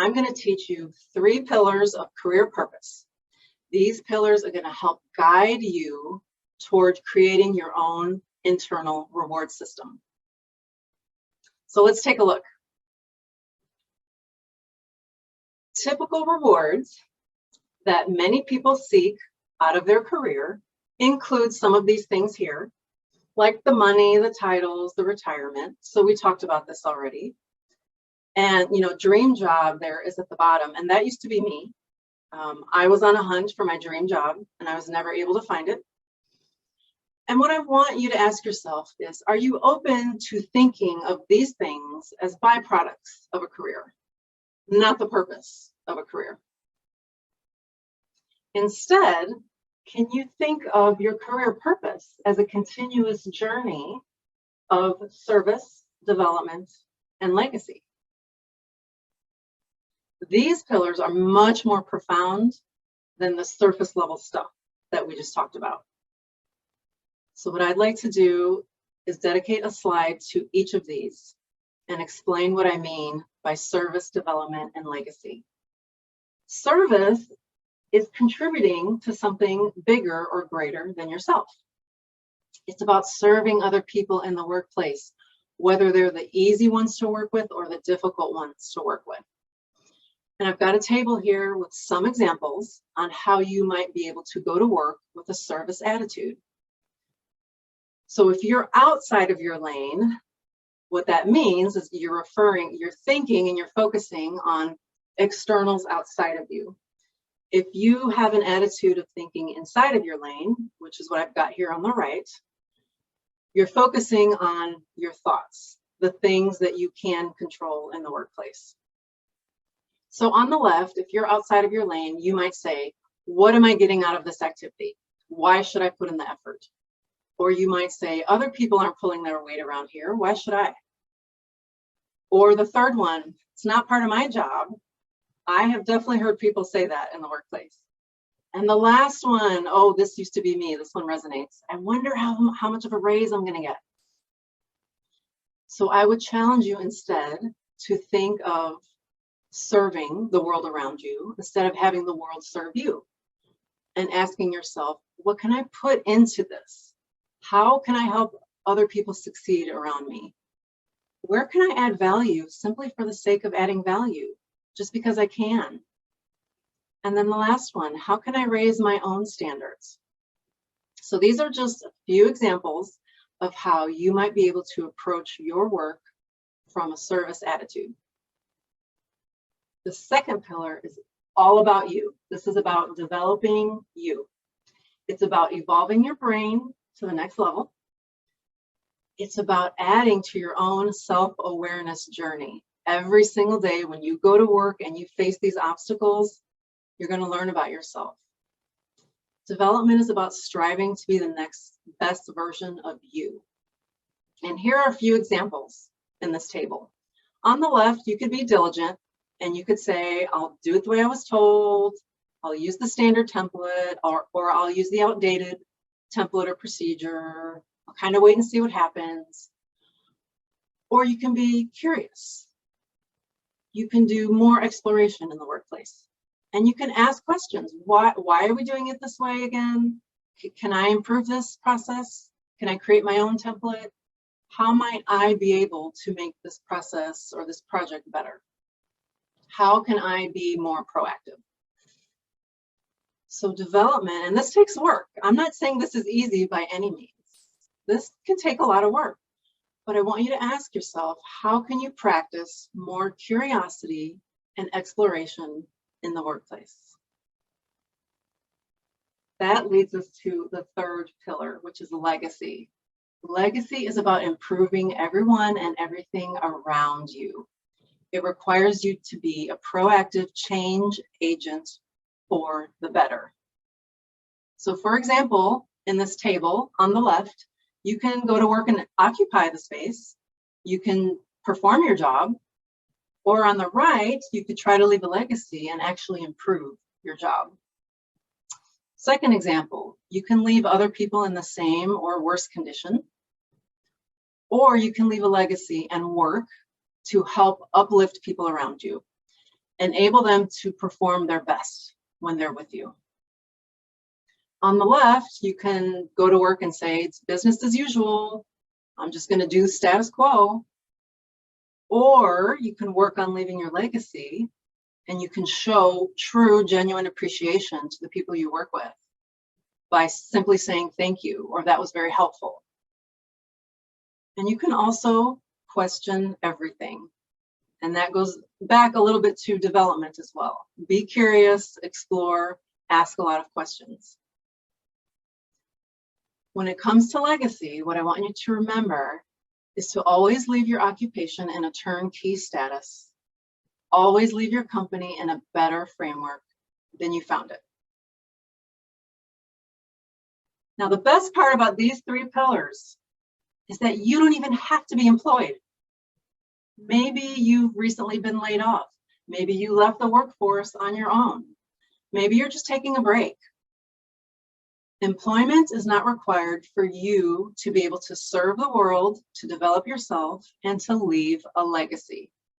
I'm going to teach you 3 pillars of career purpose. These pillars are going to help guide you toward creating your own internal reward system. So let's take a look. Typical rewards that many people seek out of their career include some of these things here, like the money, the titles, the retirement. So we talked about this already. And, dream job there is at the bottom. And that used to be me. I was on a hunt for my dream job and I was never able to find it. And what I want you to ask yourself is, are you open to thinking of these things as byproducts of a career, not the purpose of a career? Instead, can you think of your career purpose as a continuous journey of service, development, and legacy? These pillars are much more profound than the surface level stuff that we just talked about. So what I'd like to do is dedicate a slide to each of these and explain what I mean by service, development, and legacy. Service is contributing to something bigger or greater than yourself. It's about serving other people in the workplace, whether they're the easy ones to work with or the difficult ones to work with. And I've got a table here with some examples on how you might be able to go to work with a service attitude. So if you're outside of your lane, what that means is you're thinking and you're focusing on externals outside of you. If you have an attitude of thinking inside of your lane, which is what I've got here on the right, you're focusing on your thoughts, the things that you can control in the workplace. So on the left, if you're outside of your lane, you might say, what am I getting out of this activity? Why should I put in the effort? Or you might say, other people aren't pulling their weight around here. Why should I? Or the third one, it's not part of my job. I have definitely heard people say that in the workplace. And the last one, oh, this used to be me. This one resonates. I wonder how much of a raise I'm going to get. So I would challenge you instead to think of serving the world around you instead of having the world serve you, and asking yourself, what can I put into this? How can I help other people succeed around me? Where can I add value simply for the sake of adding value, just because I can? And then the last one, how can I raise my own standards? So these are just a few examples of how you might be able to approach your work from a service attitude. The second pillar is all about you. This is about developing you. It's about evolving your brain to the next level. It's about adding to your own self-awareness journey. Every single day when you go to work and you face these obstacles, you're going to learn about yourself. Development is about striving to be the next best version of you. And here are a few examples in this table. On the left, you could be diligent and you could say, I'll do it the way I was told. I'll use the standard template, or I'll use the outdated template or procedure. I'll kind of wait and see what happens. Or you can be curious. You can do more exploration in the workplace. And you can ask questions. Why are we doing it this way again? Can I improve this process? Can I create my own template? How might I be able to make this process or this project better? How can I be more proactive? So development, and this takes work. I'm not saying this is easy by any means. This can take a lot of work, but I want you to ask yourself, how can you practice more curiosity and exploration in the workplace? That leads us to the third pillar, which is legacy. Legacy is about improving everyone and everything around you. It requires you to be a proactive change agent for the better. So for example, in this table on the left, you can go to work and occupy the space. You can perform your job. Or on the right, you could try to leave a legacy and actually improve your job. Second example, you can leave other people in the same or worse condition. Or you can leave a legacy and work to help uplift people around you. Enable them to perform their best when they're with you. On the left, you can go to work and say, it's business as usual. I'm just going to do status quo. Or you can work on leaving your legacy, and you can show true, genuine appreciation to the people you work with by simply saying thank you, or that was very helpful. And you can also question everything. And that goes back a little bit to development as well. Be curious, explore, ask a lot of questions. When it comes to legacy, what I want you to remember is to always leave your occupation in a turnkey status. Always leave your company in a better framework than you found it. Now, the best part about these 3 pillars is that you don't even have to be employed. Maybe you've recently been laid off. Maybe you left the workforce on your own. Maybe you're just taking a break. Employment is not required for you to be able to serve the world, to develop yourself, and to leave a legacy.